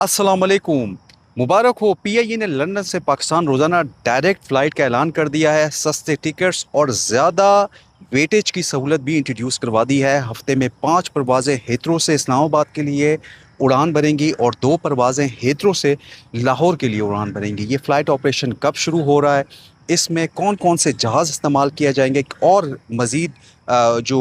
अस्सलाम वालेकुम। मुबारक हो, पीआईए ने लंदन से पाकिस्तान रोज़ाना डायरेक्ट फ़्लाइट का ऐलान कर दिया है। सस्ते टिकट्स और ज़्यादा वेटेज की सहूलत भी इंट्रोड्यूस करवा दी है। हफ्ते में 5 परवाज़ें हेथरो से इस्लामाबाद के लिए उड़ान भरेंगी और 2 परवाज़ें हेथरो से लाहौर के लिए उड़ान भरेंगी। ये फ़्लाइट ऑपरेशन कब शुरू हो रहा है, इसमें कौन कौन से जहाज़ इस्तेमाल किया जाएंगे और मज़ीद जो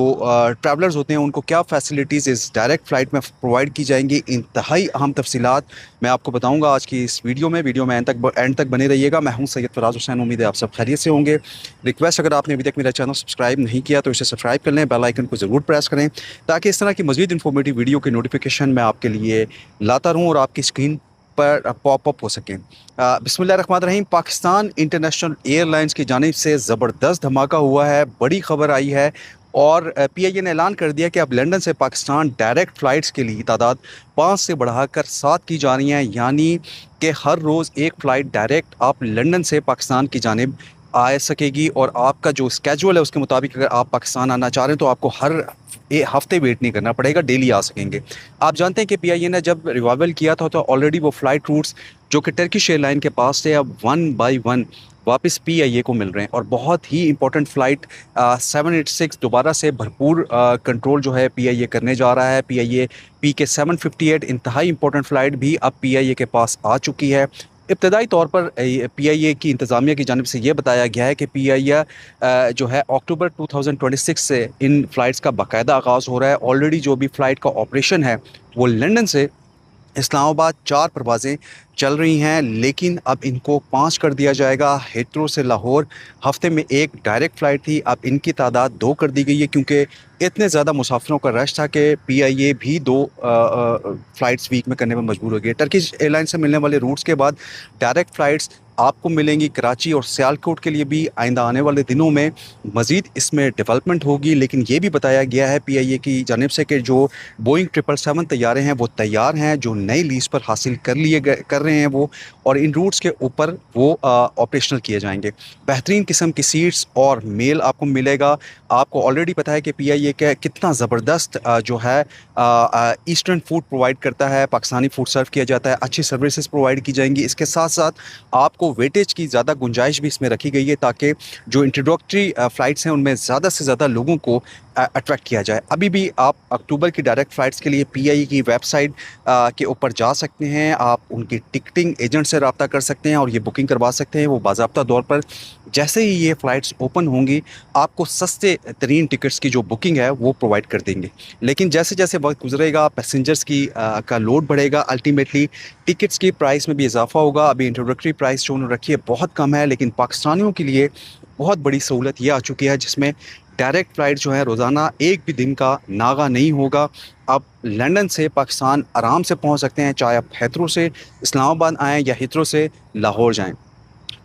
ट्रैवलर्स होते हैं उनको क्या फैसिलिटीज़ इस डायरेक्ट फ़्लाइट में प्रोवाइड की जाएंगी, इंतहाई अहम तफसीलात मैं आपको बताऊंगा आज की इस वीडियो में एंड तक बने रहिएगा। मैं हूं सैयद फराज हुसैन, उम्मीद है आप सब खैरियत से होंगे। रिक्वेस्ट, अगर आपने अभी तक मेरा चैनल सब्सक्राइब नहीं किया तो इसे सब्सक्राइब कर लें, बेल आइकन को ज़रूर प्रेस करें ताकि इस तरह की मज़ीद इन्फॉर्मेटिव वीडियो की नोटिफिकेशन मैं आपके लिए लाता रहूँ और आपकी स्क्रीन पर पॉपअप हो सकें। बिस्मिल्लाहिर्रहमानिर्रहीम। पाकिस्तान इंटरनेशनल एयरलाइंस की जानिब से ज़बरदस्त धमाका हुआ है, बड़ी खबर आई है और पीआईए ने ऐलान कर दिया कि अब लंदन से पाकिस्तान डायरेक्ट फ़्लाइट्स के लिए तादाद 5 से बढ़ाकर 7 की जा रही हैं। यानी कि हर रोज़ एक फ़्लाइट डायरेक्ट आप लंदन से पाकिस्तान की जानिब आ सकेगी और आपका जो स्केजुअल है उसके मुताबिक अगर आप पाकिस्तान आना चाह रहे हैं तो आपको हर हफ्ते वेट नहीं करना पड़ेगा, डेली आ सकेंगे। आप जानते हैं कि पीआईए ने जब रिवाइवल किया था तो ऑलरेडी वो फ़्लाइट रूट्स जो कि टर्किश एयरलाइन के पास थे अब 1 बाय 1 वापस पीआईए को मिल रहे हैं और बहुत ही इंपॉर्टेंट फ़्लाइट 786 दोबारा से भरपूर कंट्रोल जो है पीआईए करने जा रहा है। पीआईए पी के 758 इंतहाई इंपॉर्टेंट फ़्लाइट भी अब पीआईए के पास आ चुकी है। इब्तदाई तौर पर पीआईए की इंतज़ामिया की जानिब से ये बताया गया है कि पीआईए जो है अक्टूबर 2026 से इन फ़्लाइट्स का बाकायदा आगाज़ हो रहा है। ऑलरेडी जो भी फ़्लाइट का ऑपरेशन है वो लंदन से इस्लामाबाद 4 परवाज़ें चल रही हैं, लेकिन अब इनको 5 कर दिया जाएगा। हेथरो से लाहौर हफ्ते में एक डायरेक्ट फ़्लाइट थी, अब इनकी तादाद 2 कर दी गई है क्योंकि इतने ज़्यादा मुसाफिरों का रश था कि पीआईए भी 2 फ़्लाइट्स वीक में करने पर मजबूर हो गई। टर्किश एयरलाइन से मिलने वाले रूट्स के बाद डायरेक्ट फ़्लाइट्स आपको मिलेंगी कराची और सियालकोट के लिए भी। आइंदा आने वाले दिनों में मज़ीद इसमें डेवलपमेंट होगी, लेकिन ये भी बताया गया है पीआईए की जानिब से कि जो बोइंग 777 तैयारे हैं वो तैयार हैं, जो नई लीज पर हासिल कर रहे हैं वो, और इन रूट्स के ऊपर वो ऑपरेशनल किए जाएंगे। बेहतरीन किस्म की सीट्स और मेल आपको मिलेगा। आपको ऑलरेडी पता है कि पीआईए का कितना ज़बरदस्त जो है ईस्टर्न फूड प्रोवाइड करता है, पाकिस्तानी फूड सर्व किया जाता है, अच्छी सर्विसेज प्रोवाइड की जाएंगी। इसके साथ साथ आपको वेटेज की ज़्यादा गुंजाइश भी इसमें रखी गई है ताकि जो इंट्रोडक्टरी फ़्लाइट्स हैं उनमें ज़्यादा से ज़्यादा लोगों को अट्रैक्ट किया जाए। अभी भी आप अक्टूबर की डायरेक्ट फ़्लाइट्स के लिए पीआईए की वेबसाइट के ऊपर जा सकते हैं, आप उनकी टिकटिंग एजेंट से रब्ता कर सकते हैं और ये बुकिंग करवा सकते हैं। वो बाज़ाब्ता तौर पर जैसे ही ये फ़्लाइट्स ओपन होंगी आपको सस्ते तरीन टिकट्स की जो बुकिंग है वो प्रोवाइड कर देंगे। लेकिन जैसे जैसे वक्त गुजरेगा पैसेंजर्स की का लोड बढ़ेगा, अल्टीमेटली टिकट्स की प्राइस में भी इजाफा होगा। अभी इंट्रोडक्टरी प्राइस जो उन्होंने रखी है बहुत कम है, लेकिन पाकिस्तानियों के लिए बहुत बड़ी सहूलत ये आ चुकी है जिसमें डायरेक्ट फ़्लाइट जो है रोज़ाना एक भी दिन का नागा नहीं होगा। आप लंदन से पाकिस्तान आराम से पहुंच सकते हैं, चाहे आप हेथरो से इस्लामाबाद आएँ या हेथरो से लाहौर जाएँ।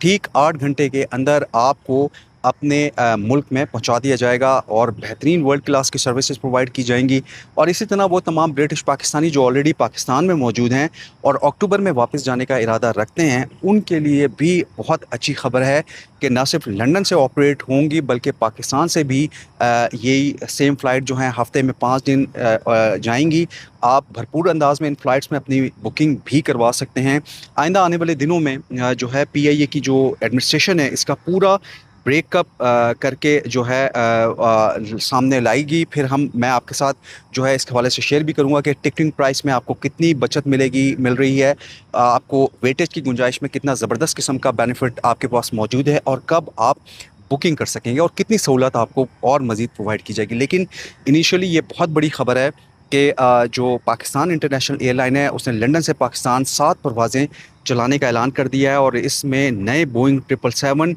ठीक 8 घंटे के अंदर आपको अपने मुल्क में पहुंचा दिया जाएगा और बेहतरीन वर्ल्ड क्लास की सर्विसेज प्रोवाइड की जाएंगी। और इसी तरह वो तमाम ब्रिटिश पाकिस्तानी जो ऑलरेडी पाकिस्तान में मौजूद हैं और अक्टूबर में वापस जाने का इरादा रखते हैं उनके लिए भी बहुत अच्छी खबर है कि न सिर्फ लंदन से ऑपरेट होंगी बल्कि पाकिस्तान से भी यही सेम फ़्लाइट जो हैं हफ्ते में 5 दिन जाएंगी। आप भरपूर अंदाज में इन फ़्लाइट्स में अपनी बुकिंग भी करवा सकते हैं। आइंदा आने वाले दिनों में जो है पीआईए की जो एडमिनिस्ट्रेशन है इसका पूरा ब्रेकअप करके जो है सामने लाएगी। फिर मैं आपके साथ जो है इसके हवाले से शेयर भी करूंगा कि टिकटिंग प्राइस में आपको कितनी बचत मिल रही है, आपको वेटेज की गुंजाइश में कितना ज़बरदस्त किस्म का बेनिफिट आपके पास मौजूद है और कब आप बुकिंग कर सकेंगे और कितनी सहूलत आपको और मज़ीद प्रोवाइड की जाएगी। लेकिन इनिशियली ये बहुत बड़ी ख़बर है कि जो पाकिस्तान इंटरनेशनल एयरलाइन है उसने लंदन से पाकिस्तान 7 परवाज़ें चलाने का ऐलान कर दिया है और इसमें नए बोइंग 777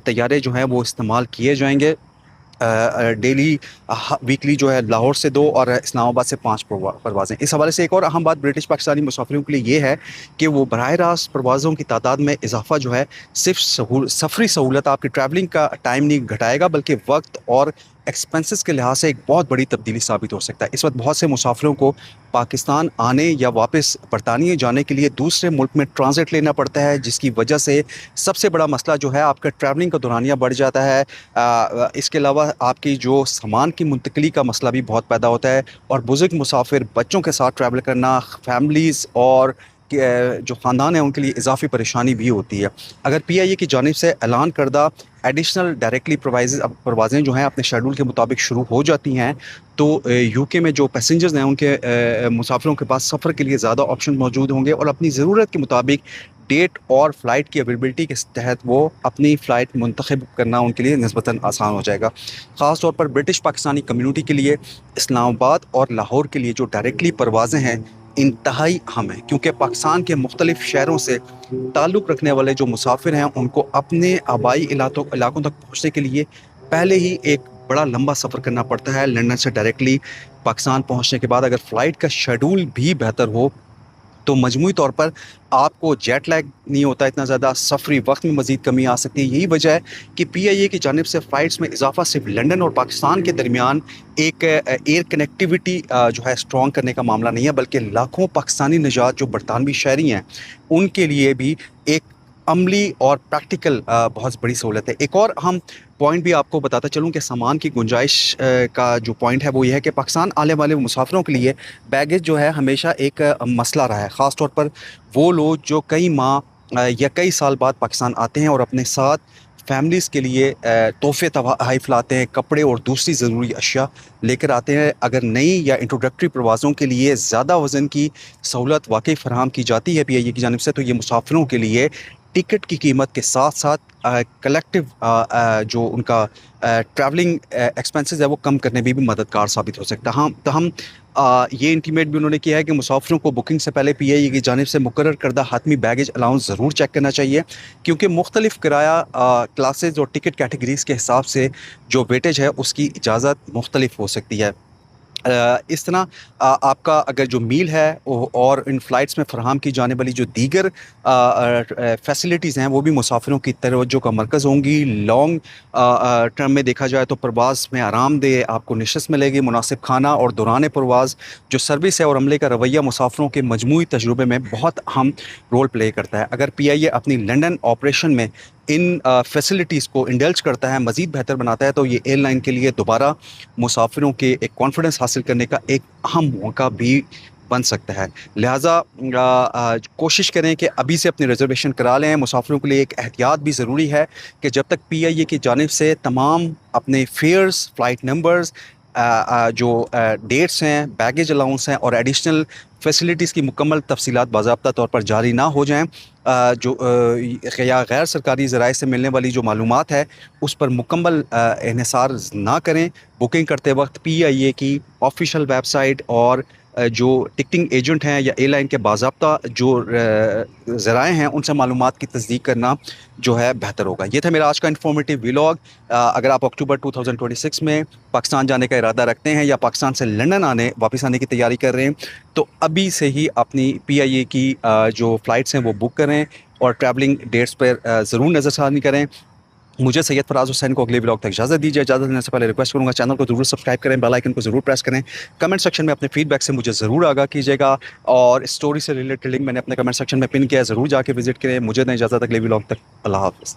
तैयारे जो हैं वो इस्तेमाल किए जाएंगे। डेली वीकली जो है लाहौर से 2 और इस्लामाबाद से 5 परवाज़ें। इस हवाले से एक और अहम बात ब्रिटिश पाकिस्तानी मुसाफिरों के लिए ये है कि वो बराह रास्त परवाज़ों की तादाद में इजाफा जो है सिर्फ सफरी सहूलत आपकी ट्रैवलिंग का टाइम नहीं घटाएगा बल्कि वक्त और एक्सपेंसेस के लिहाज से एक बहुत बड़ी तब्दीली साबित हो सकता है। इस वक्त बहुत से मुसाफिरों को पाकिस्तान आने या वापस बरतानिया जाने के लिए दूसरे मुल्क में ट्रांजिट लेना पड़ता है, जिसकी वजह से सबसे बड़ा मसला जो है आपका ट्रैवलिंग का दौरानिया बढ़ जाता है। इसके अलावा आपकी जो सामान की मुंतकली का मसला भी बहुत पैदा होता है और बुज़ुर्ग मुसाफिर बच्चों के साथ ट्रैवल करना, फैमिलीज़ और जो ख़ानदान है उनके लिए इजाफी परेशानी भी होती है। अगर पीआईए की जानिब से ऐलान करदा एडिशनल डायरेक्टली परवाज़ें जो हैं अपने शेड्यूल के मुताबिक शुरू हो जाती हैं, तो यूके में जो पैसेंजर्स हैं उनके मुसाफिरों के पास सफ़र के लिए ज़्यादा ऑप्शन मौजूद होंगे और अपनी ज़रूरत के मुताबिक डेट और फ़्लाइट की अवेलेबिलिटी के तहत वो अपनी फ़्लाइट मुंतखब करना उनके लिए निस्बतन आसान हो जाएगा। ख़ास तौर पर ब्रिटिश पाकिस्तानी कम्युनिटी के लिए इस्लामाबाद और लाहौर के लिए जो डायरेक्टली परवाज़ें हैं इंतहाई अहम है, क्योंकि पाकिस्तान के मुख्तलिफ शहरों से ताल्लुक़ रखने वाले जो मुसाफिर हैं उनको अपने आबाई इलाकों तक पहुँचने के लिए पहले ही एक बड़ा लंबा सफ़र करना पड़ता है। लंदन से डायरेक्टली पाकिस्तान पहुँचने के बाद अगर फ़्लाइट का शेड्यूल भी बेहतर हो तो मजमूई तौर पर आपको जेट लैग नहीं होता इतना ज़्यादा, सफरी वक्त में मज़ीद कमी आ सकती है। यही वजह है कि पीआईए की जानिब से फ़्लाइट्स में इजाफा सिर्फ लंदन और पाकिस्तान के दरमियान एक एयर कनेक्टिविटी जो है स्ट्रॉन्ग करने का मामला नहीं है, बल्कि लाखों पाकिस्तानी निजात जो बरतानवी शहरी हैं उनके लिए भी एक अमली और प्रैक्टिकल बहुत बड़ी सहूलत है। एक और अहम पॉइंट भी आपको बताता चलूँ कि सामान की गुंजाइश का जो पॉइंट है वो ये है कि पाकिस्तान आने वाले मुसाफिरों के लिए बैगेज जो है हमेशा एक मसला रहा है। ख़ास तौर पर वो लोग जो कई माह या कई साल बाद पाकिस्तान आते हैं और अपने साथ फैमिलीज़ के लिए तोहफ़े तोहफ़ लाते हैं, कपड़े और दूसरी ज़रूरी अशिया लेकर आते हैं। अगर नई या इंट्रोडक्टरी प्रवासों के लिए ज़्यादा वज़न की सहूलत वाकई फ़राहम की जाती है पीआईए की जानिब से, तो ये मुसाफिरों के लिए टिकट की कीमत के साथ साथ कलेक्टिव जो उनका ट्रैवलिंग एक्सपेंसेस है वो कम करने में भी मददगार साबित हो सकता है। हम ये इंटीमेट भी उन्होंने किया है कि मुसाफिरों को बुकिंग से पहले पीआईए की जानिब से मुकर्रर करदा हातमी बैगेज अलाउंस ज़रूर चेक करना चाहिए, क्योंकि मुख्तलिफ किराया क्लासेज और टिकट कैटेगरीज़ के हिसाब से जो वेटेज है उसकी इजाज़त मुख्तलिफ हो सकती है। इस तरह आपका अगर जो मील है और इन फ़्लाइट्स में फ़राहम की जाने वाली जो दीगर फैसिलिटीज़ हैं वो भी मुसाफिरों की तवज्जो का मरकज़ होंगी। लॉन्ग टर्म में देखा जाए तो प्रवास में आरामदेह आपको नशस्त मिलेगी, मुनासिब खाना और दौरान प्रवास जो सर्विस है और अमले का रवैया मुसाफिरों के मजमूई तजुर्बे में बहुत अहम रोल प्ले करता है। अगर पीआईए अपनी लंदन ऑपरेशन में इन फैसिलिटीज़ को इंडल्ज करता है, मज़ीद बेहतर बनाता है, तो ये एयरलाइन के लिए दोबारा मुसाफिरों के एक कॉन्फिडेंस हासिल करने का एक अहम मौका भी बन सकता है। लिहाजा कोशिश करें कि अभी से अपनी रिजर्वेशन करा लें। मुसाफिरों के लिए एक एहतियात भी ज़रूरी है कि जब तक पीआईए की जानिब से तमाम अपने फेयर्स, फ़्लाइट नंबर्स, जो डेट्स हैं, बैगेज अलाउंस हैं और एडिशनल फैसिलिटीज़ की मुकम्मल तफसीलात बाज़ाब्ता तौर पर जारी ना हो जाएँ, या गैर सरकारी ज़राए से मिलने वाली जो मालूमात है उस पर मुकम्मल इन्हिसार ना करें। बुकिंग करते वक्त पीआईए की ऑफिशियल वेबसाइट और जो टिकटिंग एजेंट हैं या एयरलाइन के बाज़ाब्ता जो ज़राए हैं उनसे मालूमात की तस्दीक करना जो है बेहतर होगा। ये था मेरा आज का इन्फॉर्मेटिव व्लॉग। अगर आप अक्टूबर 2026 में पाकिस्तान जाने का इरादा रखते हैं या पाकिस्तान से लंदन वापस आने की तैयारी कर रहे हैं, तो अभी से ही अपनी पीआईए की जो फ़्लाइट्स हैं वो बुक करें और ट्रैवलिंग डेट्स पर ज़रूर नज़रसानी करें। मुझे सैयद फराज हुसैन को अगले व्लॉग तक इजाज़त दीजिए। इजाज़त देने से पहले रिक्वेस्ट करूँगा चैनल को ज़रूर सब्सक्राइब करें, बेल आइकन को ज़रूर प्रेस करें। कमेंट सेक्शन में अपने फीडबैक से मुझे ज़रूर आगाह कीजिएगा और स्टोरी से रिलेटेड लिंक मैंने अपने कमेंट सेक्शन में पिन किया है, ज़रूर जाके विजिट करें। मुझे दें इजाज़त, अगले व्लॉग तक। अल्लाह हाफ़िज़।